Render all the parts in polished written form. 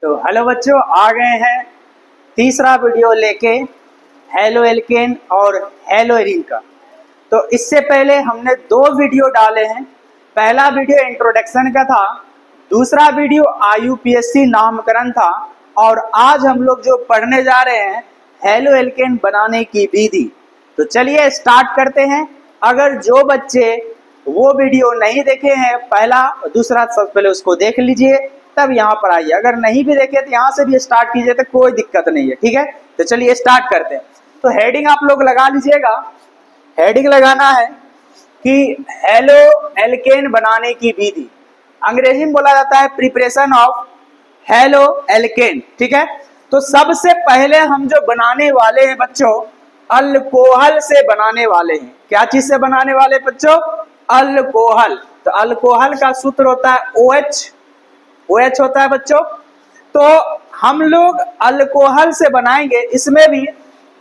तो हेलो बच्चों, आ गए हैं तीसरा वीडियो लेके हेलो एल्केन और हेलो एरीन का। तो इससे पहले हमने दो वीडियो डाले हैं। पहला वीडियो इंट्रोडक्शन का था, दूसरा वीडियो IUPAC नामकरण था, और आज हम लोग जो पढ़ने जा रहे हैं हेलो एल्केन बनाने की विधि। तो चलिए स्टार्ट करते हैं। अगर जो बच्चे वो वीडियो नहीं देखे हैं पहला दूसरा, सबसे पहले उसको देख लीजिए, तब यहाँ पर आइए। अगर नहीं भी देखे तो यहाँ से भी स्टार्ट कीजिए, तो कोई दिक्कत नहीं है, ठीक है। तो चलिए स्टार्ट करते हैं। तो हेडिंग आप लोग लगा लीजिएगा। हेडिंग लगाना है कि हेलो एल्केन बनाने की विधि। अंग्रेजी में बोला जाता है प्रिपरेशन ऑफ हेलो एल्केन, ठीक है। तो सबसे पहले हम जो बनाने वाले हैं बच्चों, अल्कोहल से बनाने वाले हैं। क्या चीज से बनाने वाले बच्चों? अल्कोहल। तो अल्कोहल का सूत्र होता है OH। OH होता है बच्चों। तो हम लोग अल्कोहल से बनाएंगे, इसमें भी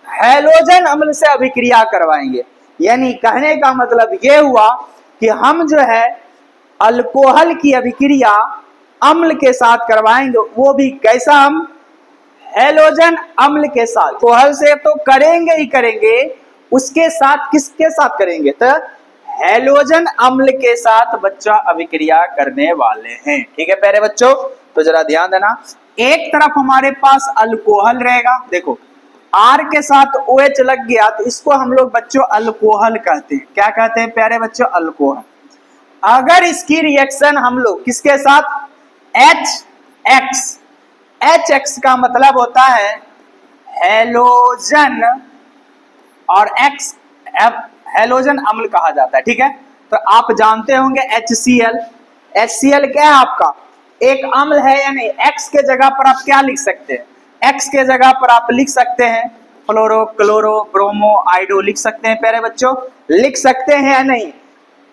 हैलोजन अम्ल से अभिक्रिया करवाएंगे। यानी कहने का मतलब ये हुआ कि हम जो है अल्कोहल की अभिक्रिया अम्ल के साथ करवाएंगे। वो भी कैसा? हम हैलोजन अम्ल के साथ। अल्कोहल से तो करेंगे ही करेंगे, उसके साथ किसके साथ करेंगे? तो हैलोजन अम्ल के साथ बच्चा अभिक्रिया करने वाले हैं, ठीक है प्यारे बच्चों। तो जरा ध्यान देना, एक तरफ हमारे पास अल्कोहल रहेगा, देखो R के साथ OH लग गया, तो इसको हम लोग बच्चों अल्कोहल कहते हैं। क्या कहते हैं प्यारे बच्चों? अल्कोहल। अगर इसकी रिएक्शन हम लोग किसके साथ? HX का मतलब होता है हैलोजन, और X हैलोजन अम्ल कहा जाता है, ठीक है। तो आप जानते होंगे HCl क्या है आपका? एक अम्ल है या नहीं? X के जगह पर आप क्या लिख सकते हैं? X के जगह पर आप लिख सकते हैं फ्लोरो, क्लोरो, ब्रोमो, आइडो लिख सकते हैं प्यारे बच्चों, लिख सकते हैं या नहीं?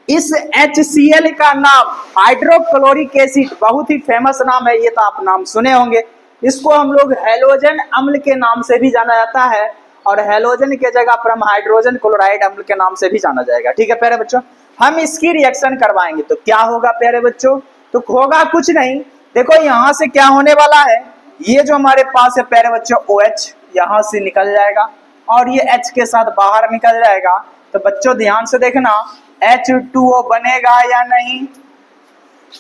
इस HCl का नाम हाइड्रोक्लोरिक एसिड, बहुत ही फेमस नाम है ये, तो आप नाम सुने होंगे। इसको हम लोग हैलोजन अम्ल के नाम से भी जाना जाता है, और हैलोजन के जगह पर हम हाइड्रोजन क्लोराइड अम्ल के नाम से भी जाना जाएगा, ठीक है प्यारे बच्चों। हम इसकी रिएक्शन करवाएंगे तो क्या होगा प्यारे बच्चों? तो होगा कुछ नहीं, देखो यहाँ से क्या होने वाला है, ये जो हमारे पास है प्यारे बच्चों OH, यहाँ से निकल जाएगा और ये H के साथ बाहर निकल जाएगा। तो बच्चों ध्यान से देखना, H2O बनेगा या नहीं?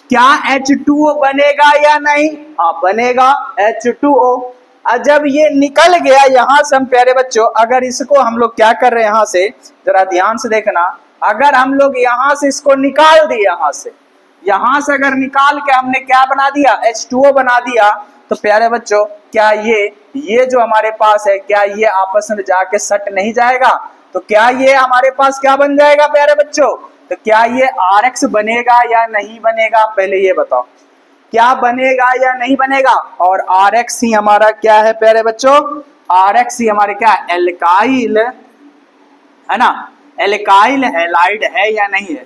क्या H2O बनेगा या नहीं? हाँ बनेगा H2O। जब ये निकल गया यहाँ से, हम प्यारे बच्चों अगर इसको हम लोग क्या कर रहे हैं, यहाँ से जरा ध्यान से देखना, अगर हम लोग यहाँ से इसको निकाल दिए, यहाँ से अगर निकाल के हमने क्या बना दिया? H2O बना दिया, तो प्यारे बच्चों क्या ये जो हमारे पास है, क्या ये आपस में जाके सट नहीं जाएगा? तो क्या ये हमारे पास क्या बन जाएगा प्यारे बच्चों? तो क्या ये RX बनेगा या नहीं बनेगा? पहले ये बताओ, क्या बनेगा या नहीं बनेगा? और RX ही हमारा क्या है प्यारे बच्चों? RX ही हमारे क्या? एल्काइल है ना। एल्काइल हैलाइड है या नहीं है?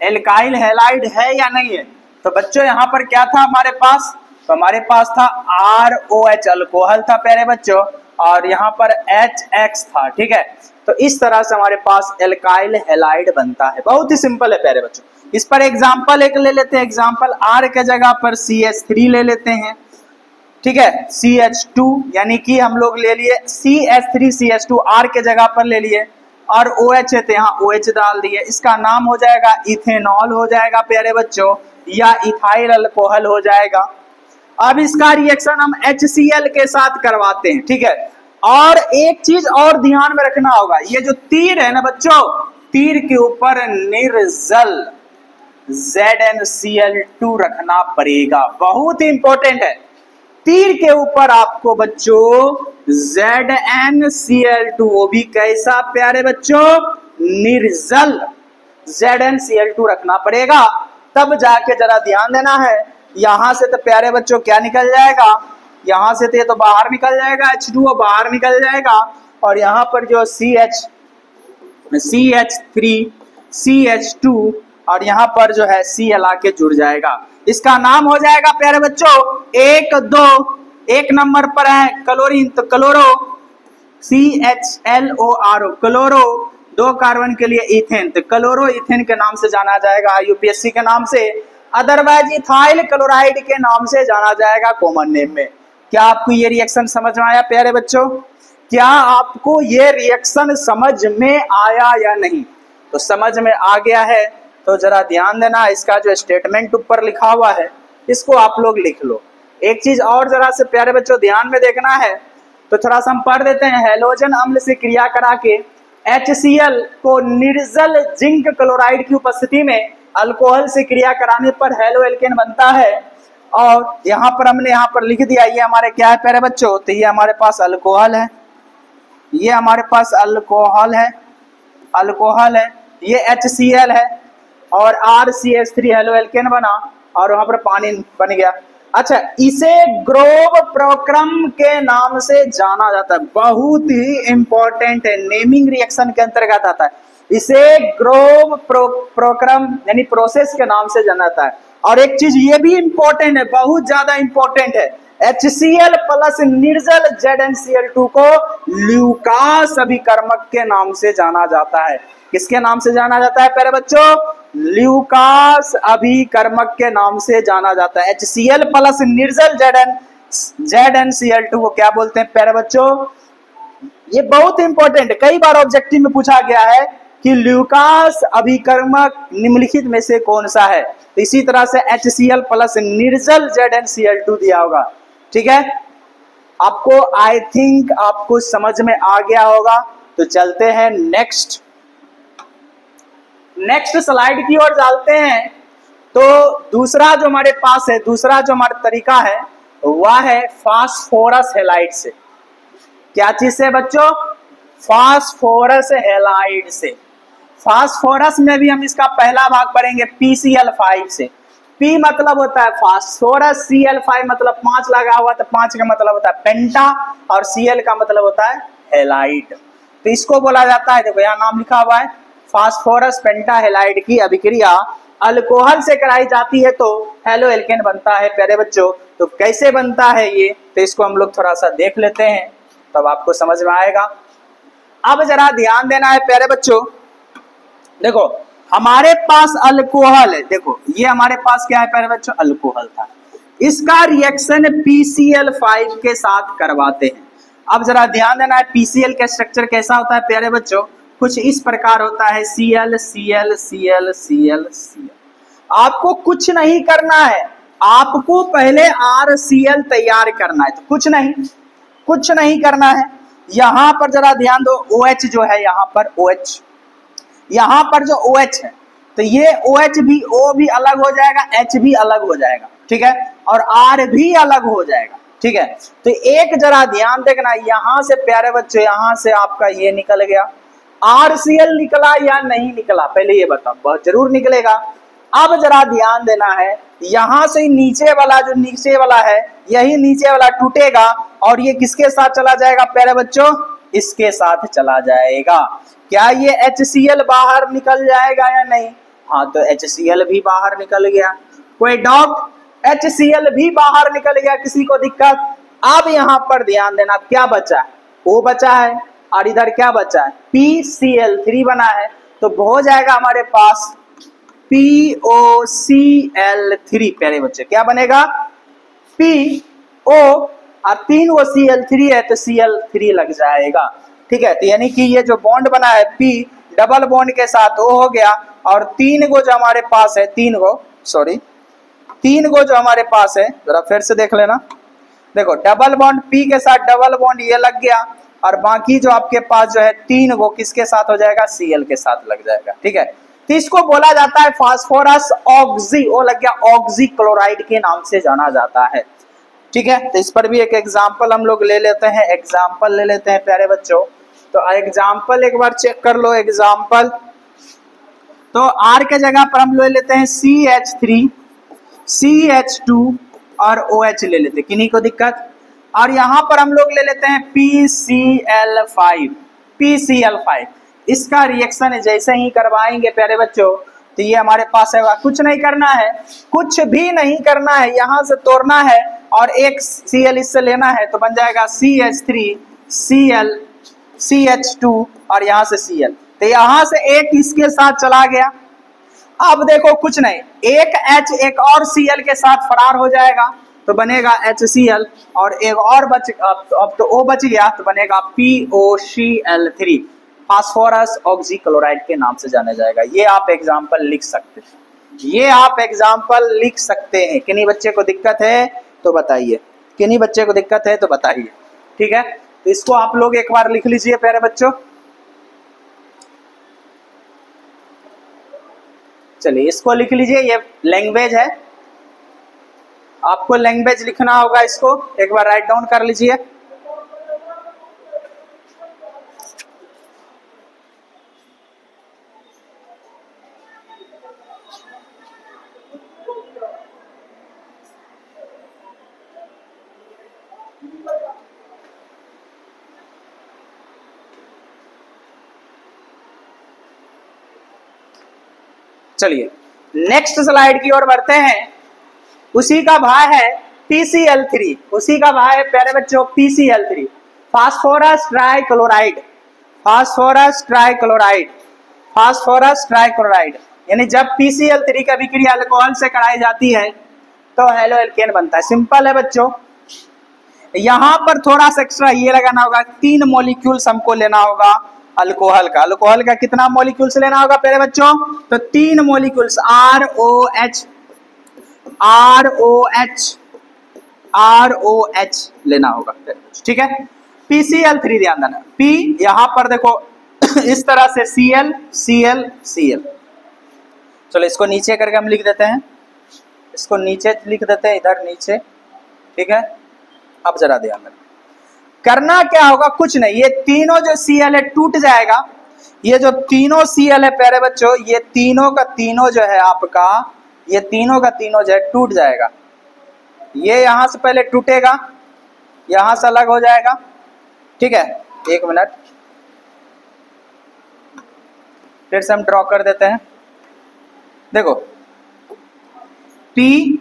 एल्काइल हैलाइड है या नहीं है? तो बच्चों यहाँ पर क्या था हमारे पास? तो हमारे पास था ROH, अल्कोहल था प्यारे बच्चों, और यहाँ पर HX था, ठीक है। तो इस तरह से हमारे पास एल्काइल हैलाइड बनता है। बहुत ही सिंपल है प्यारे बच्चों। इस पर एग्जाम्पल एक ले लेते हैं। एग्जाम्पल R के जगह पर CH3 ले लेते हैं, ठीक है। CH2 यानी कि हम लोग ले लिए CH3 CH2, R के जगह पर ले लिए, और OH है तो यहाँ OH डाल दिए। इसका नाम हो जाएगा इथेनॉल हो जाएगा प्यारे बच्चों, या इथाइल अल्कोहल हो जाएगा। अब इसका रिएक्शन हम HCl के साथ करवाते हैं, ठीक है। और एक चीज और ध्यान में रखना होगा, ये जो तीर है ना बच्चों, तीर के ऊपर निर्जल ZnCl2 रखना पड़ेगा, बहुत ही इंपॉर्टेंट है। तीर के ऊपर आपको बच्चों ZnCl2, वो भी कैसा प्यारे बच्चों? निर्जल ZnCl2 रखना पड़ेगा, तब जाके जरा ध्यान देना है। यहां से तो प्यारे बच्चों क्या निकल जाएगा? यहां से तो ये तो बाहर निकल जाएगा, H2O बाहर निकल जाएगा, और यहाँ पर जो CH3 CH2 और यहाँ पर जो है Cl आके जुड़ जाएगा। इसका नाम हो जाएगा प्यारे बच्चों 1 2, एक नंबर पर है क्लोरीन, तो क्लोरो CHLORO, क्लोरो, 2 कार्बन के लिए इथेन, तो क्लोरो इथेन के नाम से जाना जाएगा IUPAC के नाम से। अदरवाइज इथाइल क्लोराइड के नाम से जाना जाएगा कॉमन नेम में। क्या आपको ये रिएक्शन समझ में आया प्यारे बच्चों? क्या आपको ये रिएक्शन समझ में आया या नहीं? तो समझ में आ गया है तो जरा ध्यान देना, इसका जो स्टेटमेंट ऊपर लिखा हुआ है इसको आप लोग लिख लो। एक चीज और जरा से प्यारे बच्चों ध्यान में देखना है, तो थोड़ा सा हम पढ़ देते हैं। हैलोजन अम्ल से क्रिया करा के HCl को निर्जल जिंक क्लोराइड की उपस्थिति में अल्कोहल से क्रिया कराने पर हेलो एल्केन बनता है। और यहाँ पर हमने यहाँ पर लिख दिया, ये हमारे क्या है प्यारे बच्चों? तो ये हमारे पास अल्कोहल है, ये हमारे पास अल्कोहल है, अल्कोहल है, ये HCl है और RCH3 हेलो एल्केन बना और वहां पर पानी बन गया। अच्छा, इसे ग्रोव प्रोक्रम के नाम से जाना जाता है, बहुत ही इंपॉर्टेंट है, नेमिंग रिएक्शन के अंतर्गत आता है। इसे ग्रोव प्रोक्रम यानी प्रोसेस के नाम से जाना जाता है। और एक चीज ये भी इंपॉर्टेंट है, बहुत ज्यादा इंपॉर्टेंट है, HCl प्लस निर्जल ZnCl2 को ल्यूकास अभिकर्मक के नाम से जाना जाता है। किसके नाम से जाना जाता है प्यारे बच्चों? ल्यूकास अभिकर्मक के नाम से जाना जाता है। HCl प्लस निर्जल ZnCl2 को क्या बोलते हैं प्यारे बच्चों? ये बहुत इंपॉर्टेंट है, कई बार ऑब्जेक्टिव में पूछा गया है कि ल्यूकास अभिकर्मक निम्नलिखित में से कौन सा है। तो इसी तरह से HCl प्लस निर्जल ZnCl2 दिया होगा। ठीक है, आपको आई थिंक आपको समझ में आ गया होगा। तो चलते हैं नेक्स्ट स्लाइड की ओर चलते हैं। तो दूसरा जो हमारे पास है, दूसरा जो हमारा तरीका है वह है फास्फोरस हैलाइड से। क्या चीज से बच्चों? फास्फोरस हैलाइड से। फास्फोरस में भी हम इसका पहला भाग पढ़ेंगे PCl5 से। P मतलब होता है फास्फोरस, Cl5 मतलब 5 लगा हुआ, तो 5 का मतलब होता है पेंटा और Cl का मतलब होता है हैलाइड। तो इसको बोला जाता है, देखो यहाँ नाम लिखा हुआ है, फास्फोरस पेंटा हैलाइड की अभिक्रिया अल्कोहल से कराई जाती है तो हेलो एल्केन बनता है प्यारे बच्चों। तो कैसे बनता है ये, तो इसको हम लोग थोड़ा सा देख लेते हैं तब आपको समझ में आएगा। अब जरा ध्यान देना है प्यारे बच्चों, देखो हमारे पास अल्कोहल है, देखो ये हमारे पास क्या है प्यारे बच्चों? अल्कोहल था। इसका रिएक्शन PCl5 के साथ करवाते हैं। अब जरा ध्यान देना है, PCl का स्ट्रक्चर कैसा होता है प्यारे बच्चों? कुछ इस प्रकार होता है, Cl Cl Cl Cl Cl। आपको कुछ नहीं करना है, आपको पहले RCl तैयार करना है। तो कुछ नहीं करना है। यहां पर जरा ध्यान दो, OH जो है यहाँ पर OH, यहाँ पर जो OH है तो ये OH भी, O भी अलग हो जाएगा, H भी अलग हो जाएगा, ठीक है, और R भी अलग हो जाएगा, ठीक है। तो एक जरा ध्यान देखना, यहां से प्यारे बच्चों, यहां से आपका ये निकल गया, RCl निकला या नहीं निकला पहले ये बताओ? बहुत जरूर निकलेगा। अब जरा ध्यान देना है, यहां से नीचे वाला, जो नीचे वाला है, यही नीचे वाला टूटेगा और ये किसके साथ चला जाएगा प्यारे बच्चों? इसके साथ चला जाएगा। क्या ये HCl बाहर निकल जाएगा या नहीं? हाँ, तो HCl भी बाहर निकल गया। कोई डाउट? HCl भी बाहर निकल गया, किसी को दिक्कत? अब यहां पर ध्यान देना, क्या बचा है? O बचा है और इधर क्या बचा है? PCl3 बना है। तो हो जाएगा हमारे पास POCl3 प्यारे बच्चे। क्या बनेगा? PO और 3 वो Cl3 है तो Cl3 लग जाएगा, ठीक है। तो यानी कि ये जो बॉन्ड बना है P डबल बॉन्ड के साथ O हो गया, और 3 गो जो हमारे पास है, 3 गो जो हमारे पास है, जरा फिर से देख लेना, देखो डबल बॉन्ड P के साथ डबल बॉन्ड ये लग गया, और बाकी जो आपके पास जो है 3 गो किसके साथ हो जाएगा? Cl के साथ लग जाएगा, ठीक है। तो इसको बोला जाता है फास्फोरस ऑक्सी, वो लग गया ऑक्सी क्लोराइड के नाम से जाना जाता है, ठीक है। तो इस पर भी एक एग्जाम्पल हम लोग ले लेते हैं, प्यारे बच्चों। तो एग्जाम्पल एक बार चेक कर लो, एग्जाम्पल तो R के जगह पर हम ले लेते हैं CH3, CH2 और OH ले लेते हैं, किन्हीं को दिक्कत? और यहां पर हम लोग ले लेते हैं PCl5। इसका रिएक्शन जैसे ही करवाएंगे प्यारे बच्चों, तो ये हमारे पास है, कुछ नहीं करना है, कुछ भी नहीं करना है, यहां से तोड़ना है और एक Cl इससे लेना है, तो बन जाएगा CH3 Cl CH2 और यहां से Cl। तो यहां से एक इसके साथ चला गया। अब देखो कुछ नहीं, एक H एक और Cl के साथ फरार हो जाएगा तो बनेगा HCl, और एक और अब तो O बच गया तो बनेगा POCl3, फास्फोरस ऑक्सीक्लोराइड के नाम से जाना जाएगा। ये आप एग्जाम्पल लिख सकते हैं, ये आप एग्जाम्पल लिख सकते हैं। किन्हीं बच्चे को दिक्कत है तो बताइए, किन्हीं बच्चे को दिक्कत है तो बताइए, ठीक है। तो इसको आप लोग एक बार लिख लीजिए प्यारे बच्चों। चलिए इसको लिख लीजिए, ये लैंग्वेज है, आपको लैंग्वेज लिखना होगा, इसको एक बार राइट डाउन कर लीजिए। चलिए नेक्स्ट स्लाइड की ओर बढ़ते हैं। उसी का भाई है PCl3, उसी का भाई है प्यारे बच्चों PCl3, phosphorus trichloride, phosphorus trichloride, phosphorus trichloride. यानी जब PCl3 का विक्रिया अल्कोहल से कराई जाती है तो हेलो एल्केन बनता है। सिंपल है बच्चों। यहां पर थोड़ा सा एक्स्ट्रा ये लगाना होगा, 3 मॉलिक्यूल्स हमको लेना होगा अल्कोहल का। अल्कोहल का कितना मॉलिक्यूल्स लेना होगा प्यारे बच्चों? तो 3 मॉलिक्यूल्स ROH लेना होगा, ठीक है। PCl3 ध्यान देना, P यहां पर देखो इस तरह से Cl। चलो इसको नीचे करके हम लिख देते हैं, इसको नीचे लिख देते हैं, इधर नीचे, ठीक है। अब जरा ध्यान देना, करना क्या होगा, कुछ नहीं, ये तीनों जो Cl है टूट जाएगा। ये जो तीनों Cl है प्यारे बच्चों, ये तीनों का तीनों जो है आपका, ये तीनों का तीनों जो है टूट जाएगा। ये यहां से पहले टूटेगा, यहां से अलग हो जाएगा, ठीक है। एक मिनट फिर से हम ड्रॉ कर देते हैं। देखो P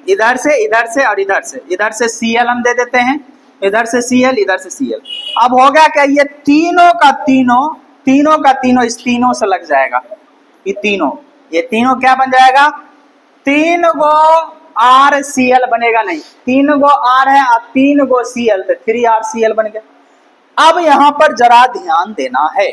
इधर से और इधर से Cl हम दे देते हैं, इधर से Cl, इधर से Cl। अब हो गया क्या, ये तीनों का तीनों इस तीनों से लग जाएगा। ये तीनों क्या बन जाएगा, 3 गो RCl बनेगा, नहीं 3 गो R है और 3 गो Cl, तो 3RCl बन गया। अब यहां पर जरा ध्यान देना है,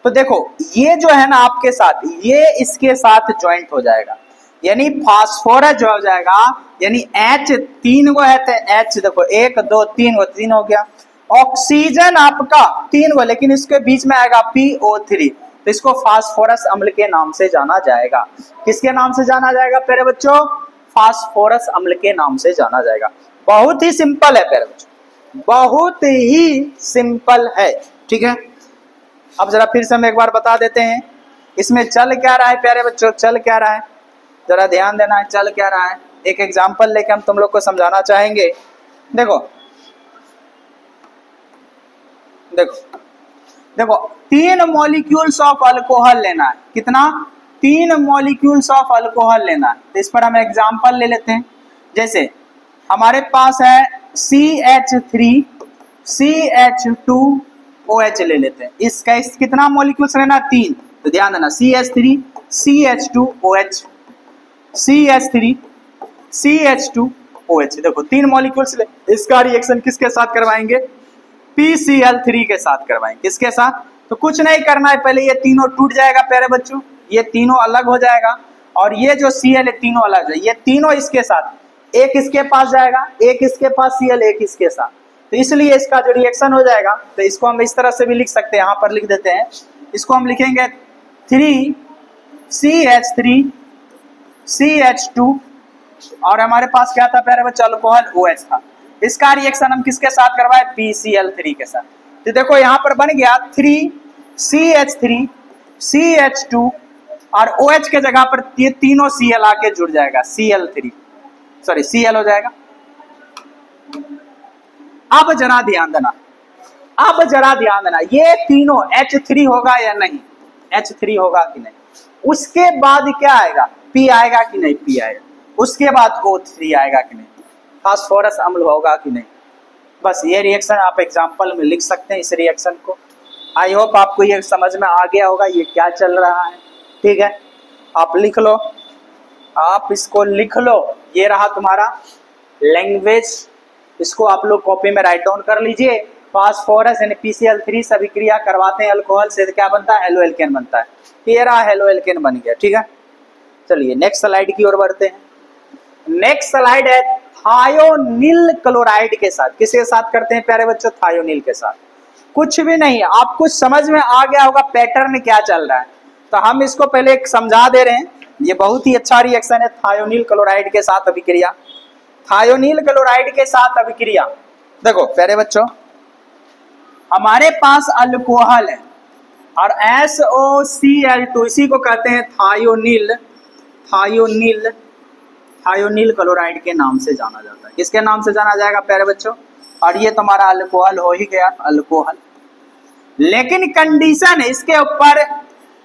तो देखो ये जो है ना आपके साथ, ये इसके साथ ज्वाइंट हो जाएगा, यानी फास्फोरस जो हो जाएगा, यानी H 3 गो है तो H देखो 1 2 3 गो, 3 हो गया। ऑक्सीजन आपका 3 गो, लेकिन इसके बीच में आएगा PO3, तो इसको फास्फोरस अम्ल के नाम से जाना जाएगा। किसके नाम से जाना जाएगा प्यारे बच्चों? फास्फोरस अम्ल के नाम से जाना जाएगा। बहुत ही सिंपल है प्यारे बच्चों, बहुत ही सिंपल है, ठीक है। अब जरा फिर से हम एक बार बता देते हैं, इसमें चल क्या रहा है प्यारे बच्चों, चल क्या रहा है, जरा ध्यान देना है, चल क्या रहा है। एक एग्जाम्पल लेके हम तुम लोग को समझाना चाहेंगे। देखो 3 मॉलिक्यूल्स ऑफ अल्कोहल लेना है, कितना, 3 मॉलिक्यूल्स ऑफ अल्कोहल लेना है। तो इस पर हम एग्जाम्पल ले लेते हैं। जैसे हमारे पास है CH3 CH2OH ले लेते हैं, इसका कितना मॉलिक्यूल्स लेना, 3। तो ध्यान देना, CH3 CH2OH CH3 CH2OH, देखो 3 मॉलिक्यूल्स ले। इसका रिएक्शन किसके साथ करवाएंगे, PCl3 के साथ करवाएंगे। किसके साथ? तो कुछ नहीं करना है, पहले ये तीनों टूट जाएगा प्यारे बच्चों, ये तीनों अलग हो जाएगा, और ये जो Cl है तीनों अलग हो जाएगा। ये तीनों इसके साथ, एक इसके पास जाएगा, एक इसके पास Cl, एक इसके साथ, तो इसलिए इसका जो रिएक्शन हो जाएगा, तो इसको हम इस तरह से भी लिख सकते हैं, यहाँ पर लिख देते हैं, इसको हम लिखेंगे 3CH3 CH2, और हमारे पास क्या था प्यारे बच्चों, अल्कोहल OH था। इसका रिएक्शन हम किसके साथ करवाए, PCl3 के साथ। तो देखो यहाँ पर बन गया 3CH3 CH2, और OH के जगह पर ये तीनों Cl आके जुड़ जाएगा, Cl हो जाएगा। अब जरा ध्यान देना, ये तीनों H3 होगा या नहीं, H3 होगा कि नहीं। उसके बाद क्या आएगा, P आएगा कि नहीं, P आएगा। उसके बाद O3 आएगा कि नहीं, फास्फोरस अम्ल होगा कि नहीं। बस ये रिएक्शन आप एग्जाम्पल में लिख सकते हैं, इस रिएक्शन को। आई होप आपको ये समझ में आ गया होगा ये क्या चल रहा है, ठीक है। आप लिख लो, आप इसको लिख लो, ये रहा तुम्हारा लैंग्वेज, इसको आप लोग कॉपी में राइट डाउन कर लीजिए। फास्फोरस NaPCl3 से अभिक्रिया करवाते हैं अल्कोहल से, क्या बनता है? हेलो एल्केन बनता है। ये रहा हेलो एल्केन बन गया, ठीक है। चलिए नेक्स्ट स्लाइड की ओर बढ़ते हैं। नेक्स्ट स्लाइड है थायोनील क्लोराइड के साथ। किसके साथ करते हैं प्यारे बच्चों? थायोनील के साथ। कुछ भी नहीं, आपको समझ में आ गया होगा पैटर्न क्या चल रहा है, तो हम इसको पहले एक समझा दे रहे हैं। ये बहुत ही अच्छा रिएक्शन है थायोनील क्लोराइड के साथ अभिक्रिया। थायोनील क्लोराइड के साथ अभिक्रिया, देखो प्यारे बच्चों, हमारे पास अल्कोहल है और SOCl2, इसी को कहते हैं थायोनील, थायोनील, थायोनील क्लोराइड के नाम से जाना जाता है। किसके नाम से जाना जाएगा प्यारे बच्चों? और ये तुम्हारा अल्कोहल हो ही गया, अल्कोहल। लेकिन कंडीशन है, इसके ऊपर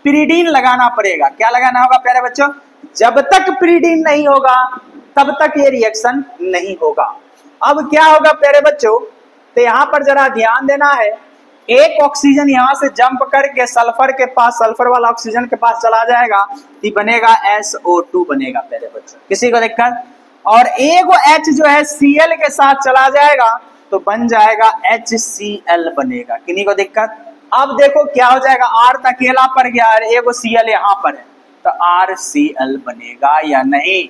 पिरीडीन लगाना पड़ेगा। क्या लगाना होगा प्यारे बच्चों? जब तक पिरीडीन नहीं होगा तब तक ये रिएक्शन नहीं होगा। अब क्या होगा प्यारे बच्चों, तो यहाँ पर जरा ध्यान देना है। एक ऑक्सीजन यहाँ से जंप करके सल्फर के पास, सल्फर वाला ऑक्सीजन के पास चला जाएगा, तो बनेगा SO2 बनेगा प्यारे बच्चों। किसी को दिक्कत? और एक H जो है Cl के साथ चला जाएगा तो बन जाएगा HCl बनेगा। किन्हीं को दिक्कत? अब देखो क्या हो जाएगा, R अकेला पर गया और एगो Cl यहाँ पर है, तो RCl बनेगा या नहीं?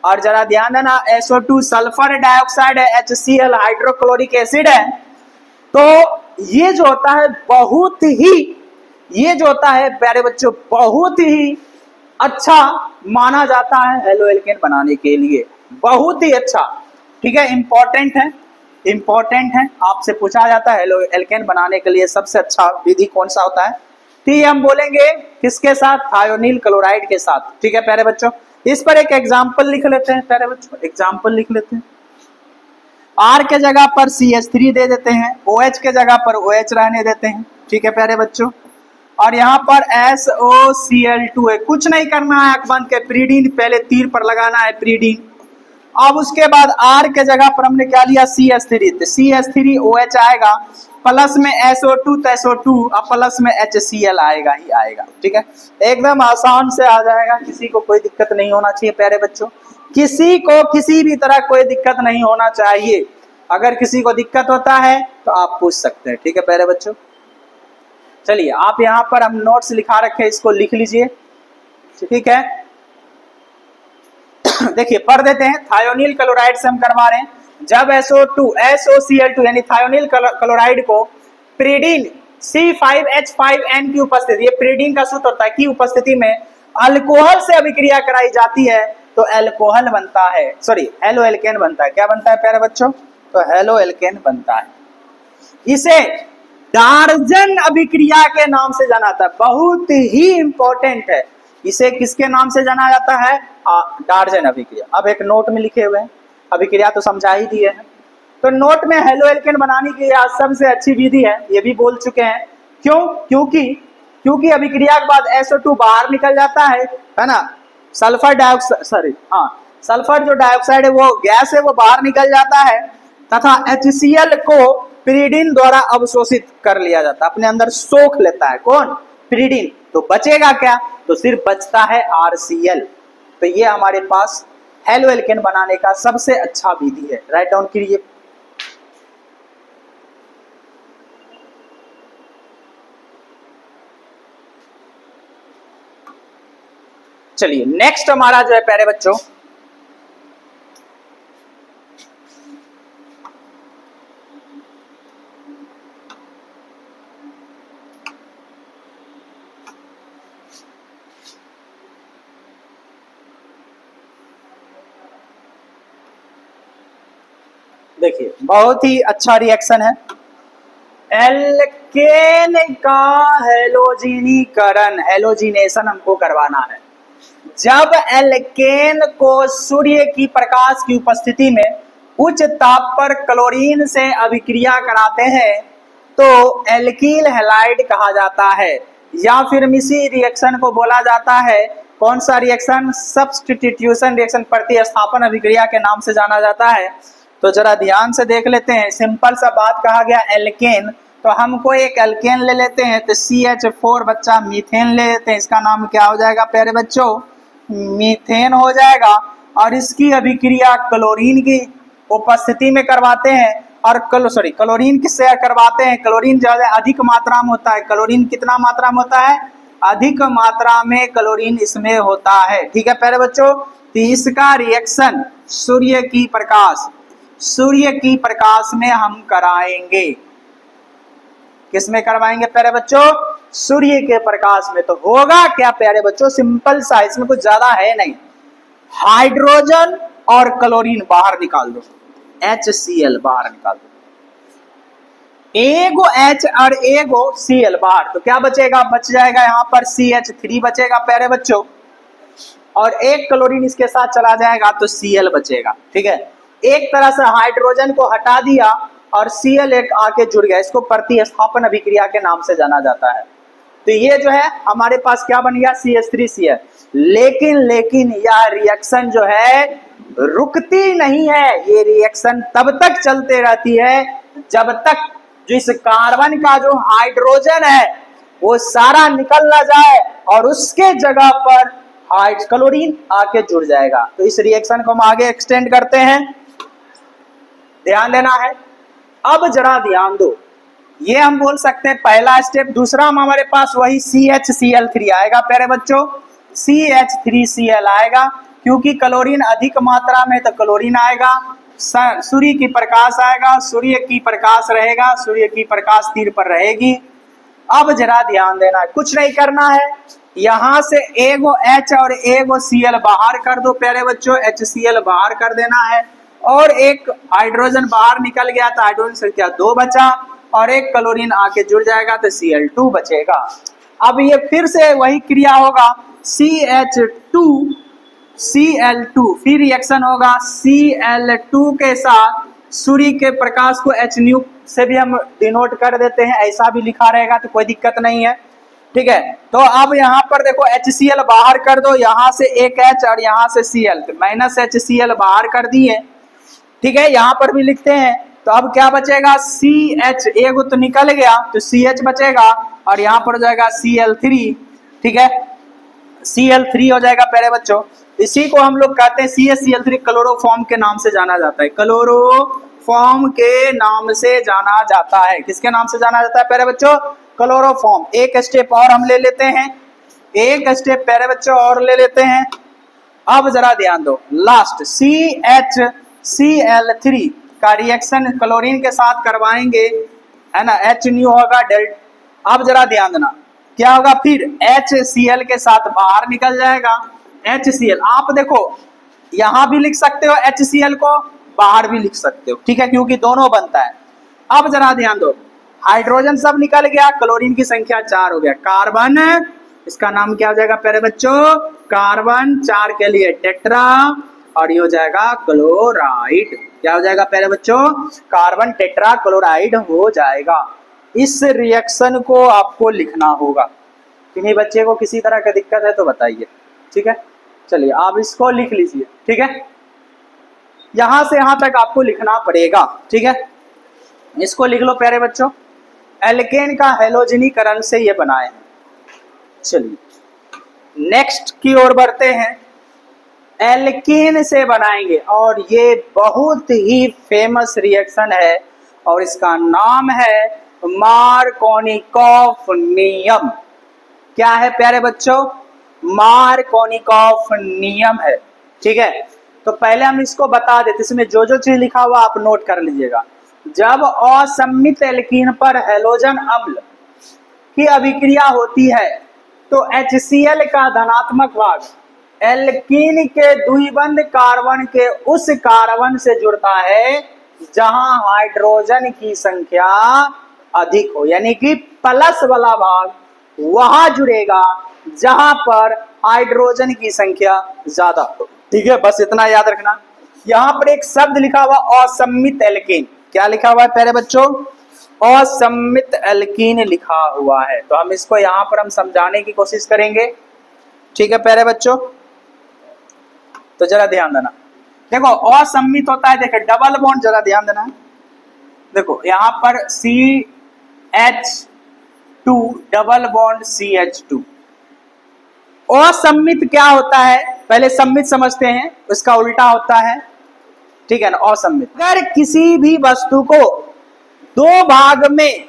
और जरा ध्यान देना, SO2 सल्फर डाइऑक्साइड है, HCl हाइड्रोक्लोरिक एसिड है। तो ये जो होता है बहुत ही, ये जो होता है प्यारे बच्चों बहुत ही अच्छा माना जाता है हेलो एल्केन बनाने के लिए, बहुत ही अच्छा, ठीक है। इंपॉर्टेंट है, इंपॉर्टेंट है, आपसे पूछा जाता है हेलो एल्केन बनाने के लिए सबसे अच्छा विधि कौन सा होता है? तो ये हम बोलेंगे किसके साथ? थायोनील क्लोराइड के साथ, ठीक है प्यारे बच्चों। इस पर एक एग्जाम्पल लिख लेते हैं प्यारे बच्चों, एग्जाम्पल लिख लेते हैं। R के जगह पर CH3 दे देते हैं, OH के जगह पर OH रहने देते हैं, ठीक है प्यारे बच्चों। और यहाँ पर SOCl2 है, कुछ नहीं करना है, आंख बंद के पिरीडीन पहले तीर पर लगाना है पिरीडीन। अब उसके बाद R के जगह पर हमने क्या लिया? CH3, तो CH3OH आएगा, प्लस में SO2 तो SO2, अब प्लस में HCl आएगा ही आएगा, ठीक है। एकदम आसान से आ जाएगा, किसी को कोई दिक्कत नहीं होना चाहिए प्यारे बच्चों, किसी को किसी भी तरह कोई दिक्कत नहीं होना चाहिए। अगर किसी को दिक्कत होता है तो आप पूछ सकते हैं, ठीक है प्यारे बच्चों। चलिए आप यहाँ पर हम नोट्स लिखा रखे, इसको लिख लीजिए, ठीक है। देखिए पढ़ देते हैं। थायोनील क्लोराइड से हम करवा रहे हैं, जब SOCl2 यानी थायोनील क्लोराइड को पिरीडीन C5H5N की उपस्थिति, ये पिरीडीन का सूत्र होता है, की उपस्थिति में अल्कोहल से अभिक्रिया कराई जाती है तो अल्कोहल बनता है, सॉरी हेलो एल्केन बनता है। क्या बनता है प्यारे बच्चों? तो हेलो एल्केन बनता है। इसे डार्जन अभिक्रिया के नाम से जाना जाता है, बहुत ही इंपॉर्टेंट है। इसे किसके नाम से जाना जाता है? डार्जन अभिक्रिया। अब एक नोट में लिखे हुए हैं, अभिक्रिया तो समझा ही दिए हैं, तो नोट में हेलो एल्केन बनाने की आज सबसे अच्छी विधि है, ये भी बोल चुके हैं। क्यों? क्योंकि अभिक्रिया के बाद SO2 बाहर निकल जाता है ना, सल्फर डाइऑक्साइड, सॉरी हाँ, सल्फर जो डाइऑक्साइड है वो गैस है, वो बाहर निकल जाता है, तथा HCl को पिरीडीन द्वारा अवशोषित कर लिया जाता है, अपने अंदर सोख लेता है। कौन? पिरीडीन। तो बचेगा क्या? तो सिर्फ बचता है RCl। तो ये हमारे पास हेलो एल्केन बनाने का सबसे अच्छा विधि है, राइट डाउन कीजिए। चलिए नेक्स्ट हमारा जो है प्यारे बच्चों, देखिए बहुत ही अच्छा रिएक्शन है। एल्केन का हेलोजिनीकरण, हेलोजिनेशन हमको करवाना है। जब एल्केन को सूर्य की प्रकाश की उपस्थिति में उच्च ताप पर क्लोरीन से अभिक्रिया कराते हैं तो एल्कील हैलाइड कहा जाता है, या फिर इसी रिएक्शन को बोला जाता है, कौन सा रिएक्शन? सब्स्टिट्यूशन रिएक्शन, प्रतिस्थापन अभिक्रिया के नाम से जाना जाता है। तो जरा ध्यान से देख लेते हैं, सिंपल सा बात कहा गया एल्केन, तो हमको एक एल्केन ले लेते हैं, तो CH4 बच्चा मीथेन ले लेते हैं, इसका नाम क्या हो जाएगा प्यारे बच्चों? मीथेन हो जाएगा और इसकी अभिक्रिया क्लोरीन की उपस्थिति में करवाते हैं और क्लोरीन किससे करवाते हैं? क्लोरीन ज्यादा अधिक मात्रा में होता है। क्लोरीन कितना मात्रा में होता है? अधिक मात्रा में क्लोरीन इसमें होता है। ठीक है प्यारे बच्चों, तो इसका रिएक्शन सूर्य की प्रकाश में हम कराएंगे। किसमें करवाएंगे प्यारे बच्चों? सूर्य के प्रकाश में। तो होगा क्या प्यारे बच्चों? सिंपल सा, इसमें कुछ ज्यादा है नहीं। हाइड्रोजन और क्लोरीन बाहर निकाल दो, HCl बाहर निकाल दो, एगो H और एगो Cl बाहर, तो क्या बचेगा? बच जाएगा यहाँ पर CH3 बचेगा प्यारे बच्चों, और एक क्लोरीन इसके साथ चला जाएगा तो Cl बचेगा। ठीक है, एक तरह से हाइड्रोजन को हटा दिया और Cl एक आके जुड़ गया, इसको प्रतिस्थापन अभिक्रिया के नाम से जाना जाता है। तो ये जो है हमारे पास क्या बन गया? CH3Cl। लेकिन यह रिएक्शन जो है रुकती नहीं है, ये रिएक्शन तब तक चलते रहती है जब तक जो इस कार्बन का जो हाइड्रोजन है वो सारा निकल ना जाए और उसके जगह पर क्लोरीन आके जुड़ जाएगा। तो इस रिएक्शन को हम आगे एक्सटेंड करते हैं, ध्यान देना है। अब जरा ध्यान दो, ये हम बोल सकते हैं पहला स्टेप। दूसरा हम हमारे पास वही CHCl3 आएगा प्यारे बच्चों, CH3Cl आएगा, क्योंकि क्लोरीन अधिक मात्रा में तो क्लोरीन आएगा, सूर्य की प्रकाश आएगा, सूर्य की प्रकाश रहेगा, सूर्य की प्रकाश तीर पर रहेगी। अब जरा ध्यान देना है, कुछ नहीं करना है, यहां से एगो H और एगो Cl बाहर कर दो प्यारे बच्चों, HCl बाहर कर देना है, और एक हाइड्रोजन बाहर निकल गया तो हाइड्रोजन संख्या 2 बचा, और एक क्लोरीन आके जुड़ जाएगा तो Cl2 बचेगा। अब ये फिर से वही क्रिया होगा, Cl2 फिर रिएक्शन होगा Cl2 के साथ, सूर्य के प्रकाश को H से भी हम डिनोट कर देते हैं, ऐसा भी लिखा रहेगा तो कोई दिक्कत नहीं है। ठीक है, तो अब यहाँ पर देखो HCl बाहर कर दो, यहाँ से एक H और यहाँ से Cl, तो -HCl बाहर कर दिए। ठीक है, यहाँ पर भी लिखते हैं, तो अब क्या बचेगा? CH, एगो तो निकल गया तो CH बचेगा, और यहाँ पर हो जाएगा Cl3। ठीक है, Cl3 हो जाएगा प्यारे बच्चों। इसी को हम लोग कहते हैं CaCl3, क्लोरोफॉर्म के नाम से जाना जाता है, क्लोरोफॉर्म के नाम से जाना जाता है। किसके नाम से जाना जाता है प्यारे बच्चों? क्लोरोफॉर्म। एक स्टेप और हम ले लेते हैं, एक स्टेप प्यारे बच्चों और ले लेते हैं। अब जरा ध्यान दो, लास्ट CHCl3 का रिएक्शन क्लोरीन के साथ करवाएंगे, है ना, H होगा डेल्टा। अब जरा ध्यान देना क्या होगा, फिर HCl के साथ बाहर निकल जाएगा HCl। आप देखो यहां भी लिख सकते हो HCl को, बाहर भी लिख सकते हो, ठीक है, क्योंकि दोनों बनता है। अब जरा ध्यान दो, हाइड्रोजन सब निकल गया, क्लोरीन की संख्या 4 हो गया, कार्बन, इसका नाम क्या हो जाएगा प्यारे बच्चों? कार्बन 4 के लिए टेट्रा, और ये हो जाएगा क्लोराइड। क्या हो जाएगा प्यारे बच्चों? कार्बन टेट्रा क्लोराइड हो जाएगा। इस रिएक्शन को आपको लिखना होगा। किन्हीं बच्चे को किसी तरह का दिक्कत है तो बताइए, ठीक है। चलिए आप इसको लिख लीजिए, ठीक है, यहां से यहां तक आपको लिखना पड़ेगा, ठीक है। इसको लिख लो प्यारे बच्चों, एल्केन का हैलोजनीकरण से ये बनाए हैं। चलिए नेक्स्ट की ओर बढ़ते हैं, एल्केन से बनाएंगे, और ये बहुत ही फेमस रिएक्शन है और इसका नाम है मार्कोनिकॉफ नियम। क्या है प्यारे बच्चों? मार्कोनिकॉफ नियम है, ठीक है। तो पहले हम इसको बता देते, इसमें जो जो चीज लिखा हुआ आप नोट कर लीजिएगा। जब असम्मित एल्कीन पर हैलोजन अम्ल की अभिक्रिया होती है तो HCl का धनात्मक भाग एल्कीन के द्विबंध कार्बन के उस कार्बन से जुड़ता है जहां हाइड्रोजन की संख्या अधिक हो, यानी कि प्लस वाला भाग वहां जुड़ेगा जहां पर हाइड्रोजन की संख्या ज्यादा हो, ठीक है। बस इतना याद रखना। यहां पर एक शब्द लिखा हुआ असम्मित एल्कीन, क्या लिखा हुआ है प्यारे बच्चों? असम्मित एल्कीन लिखा हुआ है, तो हम इसको यहां पर हम समझाने की कोशिश करेंगे, ठीक है प्यारे बच्चों। तो जरा ध्यान देना, देखो असम्मित होता है, देखो डबल बॉन्ड, जरा ध्यान देना, देखो यहां पर CH2 डबल बॉन्ड CH2। असम्मित क्या होता है? पहले सम्मित समझते हैं, उसका उल्टा होता है, ठीक है ना, असम्मित। अगर किसी भी वस्तु को दो भाग में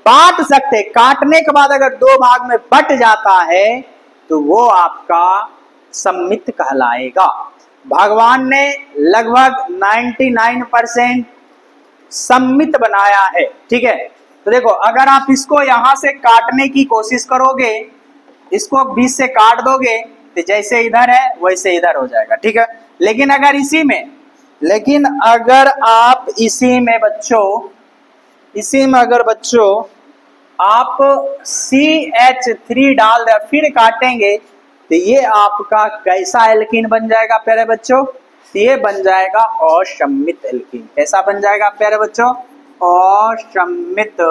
बांट सकते, काटने के बाद अगर दो भाग में बट जाता है तो वो आपका सम्मित कहलाएगा। भगवान ने लगभग 99% सम्मित बनाया है, ठीक है। तो देखो, अगर आप इसको यहां से काटने की कोशिश करोगे, इसको बीच से काट दोगे तो जैसे इधर है वैसे इधर हो जाएगा, ठीक है। लेकिन अगर आप इसी में बच्चों आप CH3 डाल दे फिर काटेंगे तो ये आपका कैसा एल्कीन बन जाएगा प्यारे बच्चों? ये बन जाएगा असम्मित एल्कीन। कैसा बन जाएगा प्यारे बच्चों? असम्मित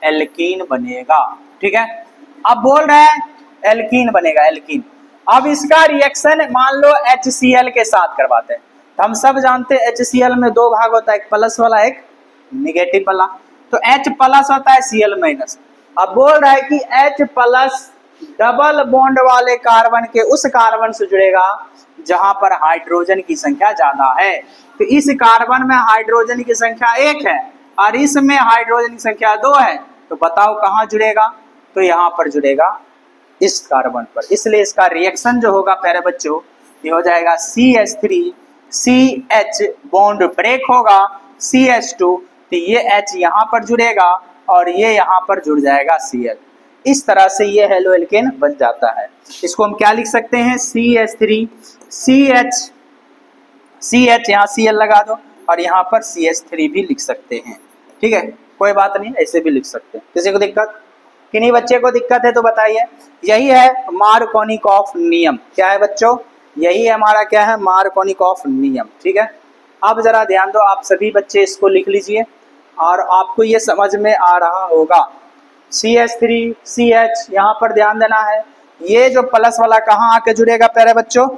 एल्कीन बनेगा, ठीक है। अब बोल रहे हैं एल्कीन बनेगा, एल्कीन। अब इसका रिएक्शन मान लो HCl के साथ करवाते हैं, तो हम सब जानते हैं HCl में दो भाग होता है, एक प्लस वाला एक निगेटिव वाला। तो H प्लस होता है Cl माइनस। अब बोल रहा है कि H प्लस डबल बॉन्ड वाले कार्बन के उस कार्बन से जुड़ेगा जहां पर हाइड्रोजन की संख्या ज्यादा है। तो इस कार्बन में हाइड्रोजन की संख्या 1 है और इसमें हाइड्रोजन की संख्या 2 है, तो बताओ कहां जुड़ेगा? तो यहां पर जुड़ेगा इस कार्बन पर। इसलिए इसका रिएक्शन जो होगा प्यारे बच्चों, ये हो जाएगा CH3 CH बॉन्ड ब्रेक होगा CH2, तो ये H यहाँ पर जुड़ेगा और ये यहाँ पर जुड़ जाएगा Cl। इस तरह से ये हेलो एल्केन बन जाता है। इसको हम क्या लिख सकते हैं? CH3 CH यहाँ Cl लगा दो और यहाँ पर CH3 भी लिख सकते हैं, ठीक है, कोई बात नहीं, ऐसे भी लिख सकते हैं। किसी को दिक्कत? किन्हीं बच्चे को दिक्कत है तो बताइए। यही है मार्कोनिकॉफ नियम। क्या है बच्चों? यही हमारा क्या है? मार्कोनिकॉफ नियम, ठीक है। अब जरा ध्यान दो, आप सभी बच्चे इसको लिख लीजिए और आपको ये समझ में आ रहा होगा। CH3 CH यहाँ पर ध्यान देना है। ये जो प्लस वाला कहाँ आके जुड़ेगा प्यारे बच्चों?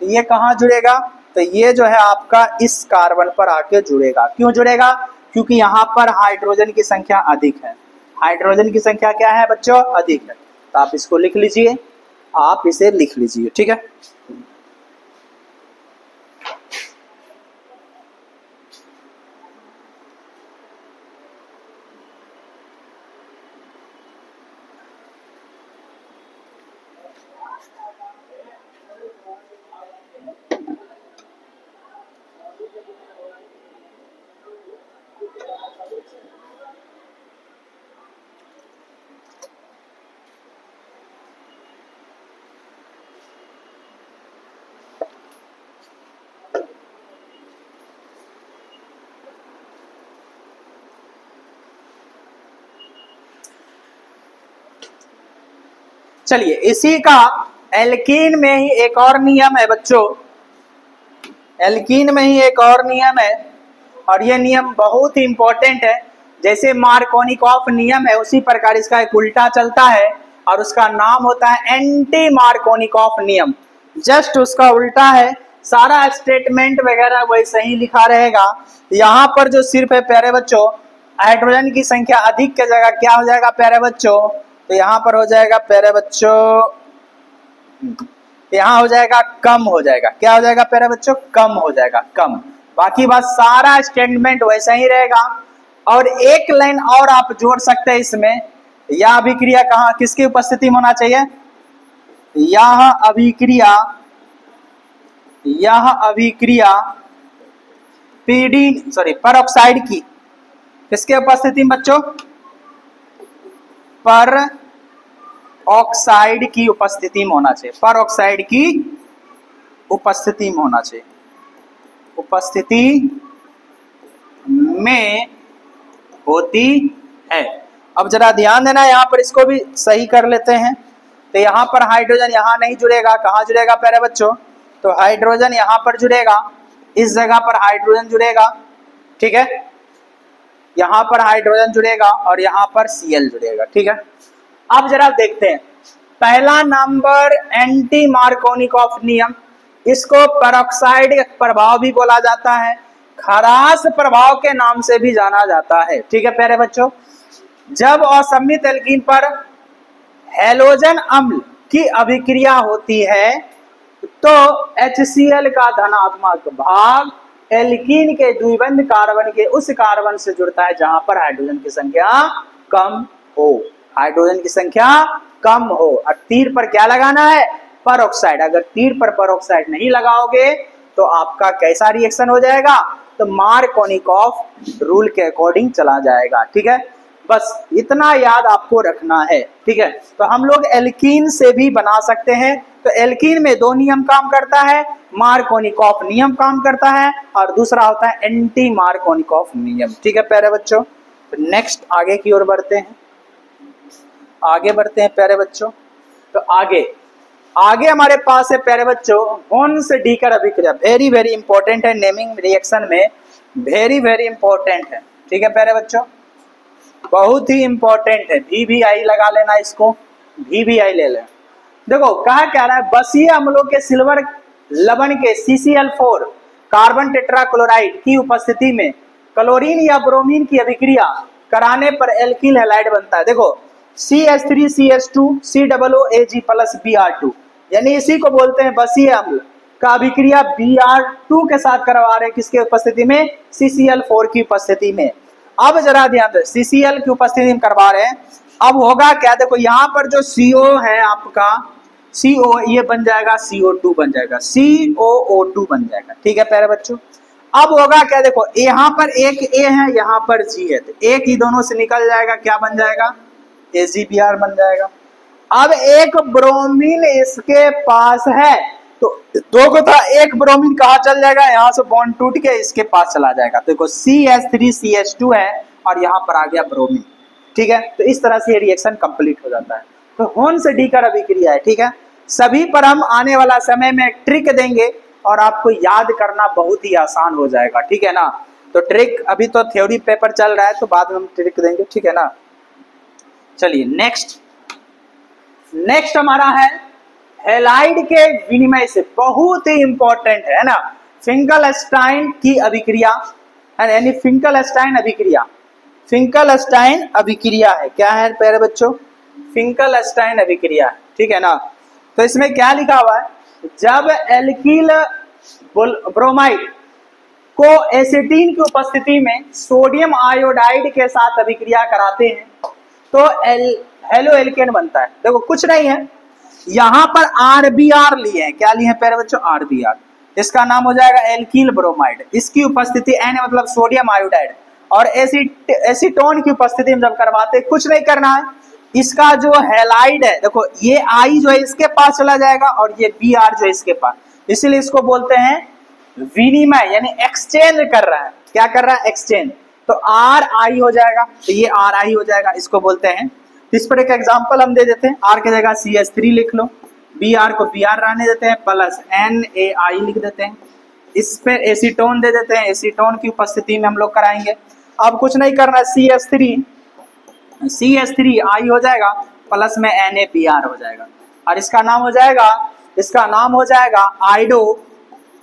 ये कहाँ जुड़ेगा? तो ये जो है आपका इस कार्बन पर आके जुड़ेगा। क्यों जुड़ेगा? क्योंकि यहाँ पर हाइड्रोजन की संख्या अधिक है। हाइड्रोजन की संख्या क्या है बच्चों? अधिक है। तो आप इसको लिख लीजिए, आप इसे लिख लीजिए, ठीक है। चलिए, इसी का एल्कीन में ही एक और नियम है बच्चों। एल्कीन में ही एक और नियम है और यह नियम बहुत ही इंपॉर्टेंट है। जैसे मार्कोनिकॉफ नियम है उसी प्रकार इसका एक उल्टा चलता है और उसका नाम होता है एंटी मार्कोनिकॉफ नियम। जस्ट उसका उल्टा है, सारा स्टेटमेंट वगैरह वैसे ही लिखा रहेगा। यहाँ पर जो सिर्फ है प्यारे बच्चों, हाइड्रोजन की संख्या अधिक के जगह क्या हो जाएगा प्यारे बच्चों? तो यहाँ पर हो जाएगा प्यारे बच्चों, यहाँ हो जाएगा कम हो जाएगा। क्या हो जाएगा प्यारे बच्चों? कम हो जाएगा, कम। बाकी बस सारा स्टेटमेंट वैसा ही रहेगा। और एक लाइन और आप जोड़ सकते हैं इसमें, यह अभिक्रिया कहाँ किसकी उपस्थिति में होना चाहिए? यह अभिक्रिया पर ऑक्साइड की किसके उपस्थिति में बच्चों? पर ऑक्साइड की उपस्थिति में होना चाहिए। पर ऑक्साइड की उपस्थिति में होना चाहिए, उपस्थिति में होती है। अब जरा ध्यान देना, यहाँ पर इसको भी सही कर लेते हैं। तो यहाँ पर हाइड्रोजन यहाँ नहीं जुड़ेगा, कहाँ जुड़ेगा प्यारे बच्चों? तो हाइड्रोजन यहाँ पर जुड़ेगा, इस जगह पर हाइड्रोजन जुड़ेगा, ठीक है। यहाँ पर हाइड्रोजन जुड़ेगा और यहाँ पर Cl जुड़ेगा, ठीक है। अब जरा देखते हैं पहला नंबर एंटी मार्कोनिकॉफ नियम। इसको पेरोक्साइड प्रभाव भी बोला जाता है, खरास प्रभाव के नाम से भी जाना जाता है, ठीक है प्यारे बच्चों। जब असम्मित एल्कीन पर हैलोजन अम्ल की अभिक्रिया होती है तो HCl का धनात्मक भाग एल्कीन के द्विबंध कार्बन के उस कार्बन से जुड़ता है जहां पर हाइड्रोजन की संख्या कम हो, हाइड्रोजन की संख्या कम हो। और तीर पर क्या लगाना है? परऑक्साइड। अगर तीर पर परऑक्साइड नहीं लगाओगे तो आपका कैसा रिएक्शन हो जाएगा? तो मार्कोनिकॉफ रूल के अकॉर्डिंग चला जाएगा। ठीक है, बस इतना याद आपको रखना है। ठीक है, तो हम लोग एल्कीन से भी बना सकते हैं। तो एल्कीन में दो नियम काम करता है, मार्कोनिकॉफ नियम काम करता है और दूसरा होता है एंटी मार्कोनिकॉफ नियम। ठीक है प्यारे बच्चों, तो नेक्स्ट आगे की ओर बढ़ते हैं, आगे बढ़ते हैं प्यारे बच्चों। तो आगे हमारे पास है प्यारे बच्चों होन्स डीकर अभिक्रिया। वेरी वेरी इंपॉर्टेंट है, नेमिंग रिएक्शन में वेरी वेरी इंपॉर्टेंट है। ठीक है प्यारे बच्चों, बहुत ही इंपॉर्टेंट है। VVI लगा लेना, इसको VVI ले लें। देखो कहा क्या रहा है, बसीय अम्लों के सिल्वर लवण के CCl4 कार्बन टेट्राक्लोराइड की उपस्थिति में क्लोरीन या ब्रोमीन की अभिक्रिया कराने पर एल्किल हैलाइड बनता है। देखो CH3CH2 COOAg प्लस Br2, यानी इसी को बोलते हैं बसीय अम्ल का अभिक्रिया Br2 के साथ करवा रहे हैं, किसके उपस्थिति में? CCl4 की उपस्थिति में। अब जरा ध्यान दो, CCl की उपस्थिति में करवा रहे हैं। अब होगा क्या? देखो यहाँ पर जो CO है आपका CO, ये बन जाएगा CO2 बन जाएगा, COO2 बन जाएगा। ठीक है प्यारे बच्चों, अब होगा क्या? देखो यहाँ पर एक A है, यहाँ पर G है, तो एक ही दोनों से निकल जाएगा, क्या बन जाएगा? AgBr बन जाएगा। अब एक ब्रोमीन इसके पास है, तो दो को था, एक ब्रोमीन कहाँ चल जाएगा? यहाँ से बॉन्ड टूट के इसके पास चला जाएगा। तो देखो CH3CH2 है और यहाँ पर आ गया ब्रोमीन। ठीक है, तो इस तरह से ये रिएक्शन कंप्लीट हो जाता है। तो होन से डीकर अभिक्रिया है। ठीक है, सभी पर हम आने वाला समय में ट्रिक देंगे और आपको याद करना बहुत ही आसान हो जाएगा। ठीक है ना, तो ट्रिक अभी तो थ्योरी पेपर चल रहा है, तो बाद में हम ट्रिक देंगे। ठीक है ना, चलिए नेक्स्ट हमारा है हैलाइड के विनिमय से, बहुत ही इंपॉर्टेंट है ना, फिंकलस्टाइन की अभिक्रिया, यानी फिंकलस्टाइन अभिक्रिया। फिंकलस्टाइन अभिक्रिया है, क्या है प्यारे बच्चों? फिंकलस्टाइन अभिक्रिया। ठीक है ना, तो इसमें क्या लिखा हुआ है? जब एल्किल ब्रोमाइड को एसिटीन की उपस्थिति में सोडियम आयोडाइड के साथ अभिक्रिया कराते हैं तो हेलो एल्केन बनता है। देखो कुछ नहीं है, यहाँ पर RBr लिए हैं। क्या लिए हैं प्यारे बच्चों? RBr। इसका नाम हो जाएगा एल्किल ब्रोमाइड। इसकी उपस्थिति N मतलब सोडियम आयोडाइड और एसीटोन की उपस्थिति में जब करवाते, कुछ नहीं करना है, इसका जो हैलाइड है, देखो ये I जो है इसके पास चला जाएगा और ये Br जो है इसके पास, इसीलिए इसको बोलते हैं विनिमय, यानी एक्सचेंज कर रहा है। क्या कर रहा है? एक्सचेंज। तो RI हो जाएगा, तो ये RI हो जाएगा, इसको बोलते हैं। इस पर एक एग्जांपल हम दे देते हैं, R की जगह CH3 लिख लो, Br को Br रहने देते हैं, प्लस NaI लिख देते हैं, इस पे एसीटोन दे देते हैं, एसीटोन की उपस्थिति में हम लोग कराएंगे। अब कुछ नहीं करना, CH3I हो जाएगा, प्लस में NaBr हो जाएगा और इसका नाम हो जाएगा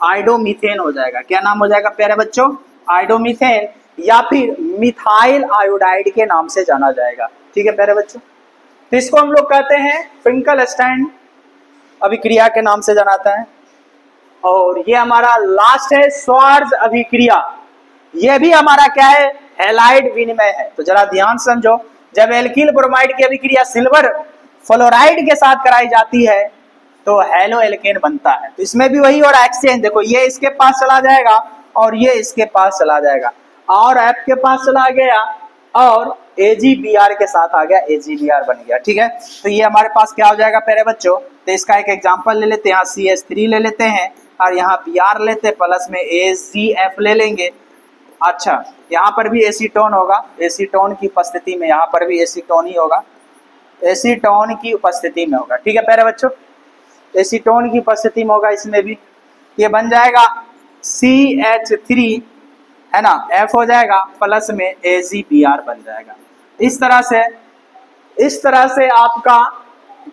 आइडोमीथेन हो जाएगा। क्या नाम हो जाएगा प्यारे बच्चों? आइडोमीथेन, या फिर मिथाइल आयोडाइड के नाम से जाना जाएगा। ठीक है प्यारे बच्चों, तो इसको हम लोग कहते हैं फिंकलस्टाइन अभिक्रिया के नाम से जानाता है। और ये हमारा लास्ट है स्वार्ज अभिक्रिया। ये भी हमारा क्या है? हैलाइड विनिमय है। तो जरा ध्यान समझो, जब एल्किल ब्रोमाइड की अभिक्रिया सिल्वर फ्लोराइड के साथ कराई जाती है तो हेलो एल्केन बनता है। तो इसमें भी वही और एक्सचेंज, देखो ये इसके पास चला जाएगा और ये इसके पास चला जाएगा, और F के पास चला गया और AgBr के साथ आ गया, AgBr बन गया। ठीक है, तो ये हमारे पास क्या हो जाएगा प्यारे बच्चों? तो इसका एक एग्जांपल ले लेते हैं, यहाँ CH3 ले लेते हैं और यहाँ Br लेते हैं, प्लस में AgF ले लेंगे। अच्छा, यहाँ पर भी एसीटोन होगा, एसीटोन की उपस्थिति में, यहाँ पर भी एसीटोन ही होगा, एसीटोन की उपस्थिति में होगा। ठीक है प्यारे बच्चों, एसीटोन की उपस्थिति में होगा, इसमें भी ये बन जाएगा CH3 है ना, F हो जाएगा, प्लस में AgBr बन जाएगा। इस तरह से आपका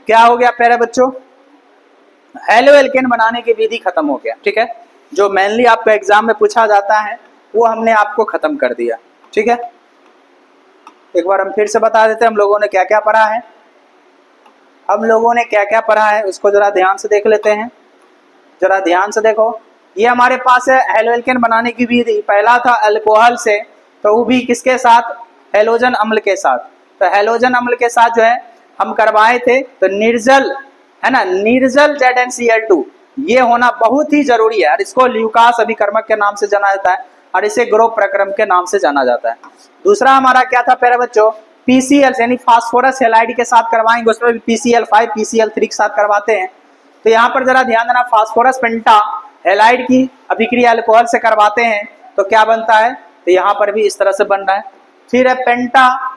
क्या हो गया प्यारे बच्चों? हेलो एल्केन बनाने की विधि खत्म हो गया। ठीक है, जो मेनली आपको एग्जाम में पूछा जाता है वो हमने आपको खत्म कर दिया। ठीक है, एक बार हम फिर से बता देते हैं हम लोगों ने क्या क्या पढ़ा है। उसको जरा ध्यान से देख लेते हैं। जरा ध्यान से देखो, ये हमारे पास है हेलोएल्केन बनाने की विधि। पहला था अल्कोहल से, तो वो भी किसके साथ, हेलोजन अम्ल के साथ। तो हेलोजन अम्ल के साथ जो है हम करवाए थे, तो निर्जल है ना, निर्जल ZnCl2 ये होना बहुत ही जरूरी है, और इसको ल्यूकास अभिकर्मक के नाम से जाना जाता है, और इसे ग्रोव प्रक्रम के नाम से जाना जाता है। दूसरा हमारा क्या था प्यारे बच्चों, PCl यानी फास्फोरस हेलाइड के साथ करवाएंगे, उसमें भी PCl5 PCl3 के साथ करवाते हैं। तो यहाँ पर जरा ध्यान देना, फास्फोरस पेंटा हेलाइड की अभिक्रिया अल्कोहल से करवाते हैं तो क्या बनता है, तो यहाँ पर भी इस तरह से बन रहा है। फिर है पेंटा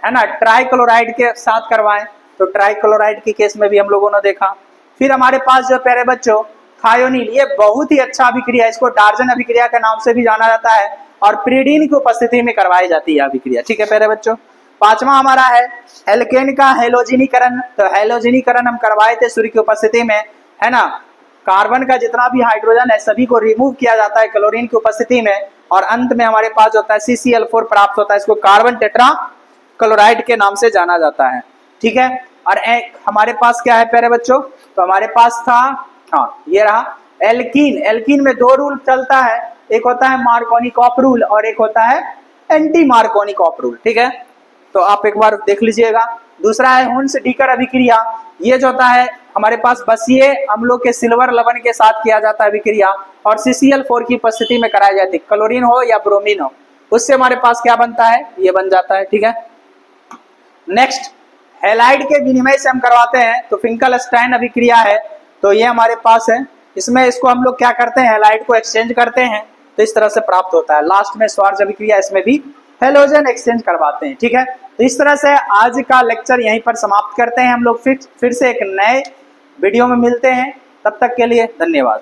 है ना, ट्राइक्लोराइड के साथ करवाएं, तो ट्राइक्लोराइड के केस में भी हम लोगों ने देखा। फिर हमारे पास जो प्यारे बच्चों थायोनील, ये बहुत ही अच्छा अभिक्रिया है, इसको डार्जन अभिक्रिया के नाम से भी जाना जाता है, और प्रीडीन की उपस्थिति में करवाई जाती है अभिक्रिया। ठीक है प्यारे बच्चों। पांचवा हमारा है एल्केन का हेलोजिनीकरण। तो हेलोजिनीकरण हम करवाए थे सूर्य की उपस्थिति में, है ना। कार्बन का जितना भी हाइड्रोजन है सभी को रिमूव किया जाता है क्लोरीन की उपस्थिति में, और अंत में हमारे पास होता है CCl4 प्राप्त होता है, इसको कार्बन टेट्रा क्लोराइड के नाम से जाना जाता है। ठीक है। और एक हमारे पास क्या है प्यारे बच्चों, तो हमारे पास था, हाँ ये रहा एल्कीन। एल्कीन में दो रूल चलता है, एक होता है मार्कोनी-कॉप रूल और एक होता है एंटी मार्कोनी-कॉप रूल। ठीक है, तो आप एक बार देख लीजिएगा। दूसरा है हुन्स-डीकर अभिक्रिया, ये जो होता है हमारे पास बसीय अम्लों के सिल्वर लवण के साथ किया जाता है अभिक्रिया, और CCl4 की उपस्थिति में कराई जाती है, क्लोरीन हो या ब्रोमीन हो, उससे हमारे पास क्या बनता है, ये बन जाता है। ठीक है। नेक्स्ट हैलाइड के विनिमय से हम करवाते हैं, तो फिंकलस्टाइन अभिक्रिया है, तो ये हमारे पास है। इसमें इसको हम लोग क्या करते हैं, हैलाइड को एक्सचेंज करते हैं, तो इस तरह से प्राप्त होता है। लास्ट में स्वार्ज अभिक्रिया, इसमें भी हेलोजन एक्सचेंज करवाते हैं। ठीक है, तो इस तरह से आज का लेक्चर यहीं पर समाप्त करते हैं। हम लोग फिर से एक नए वीडियो में मिलते हैं, तब तक के लिए धन्यवाद।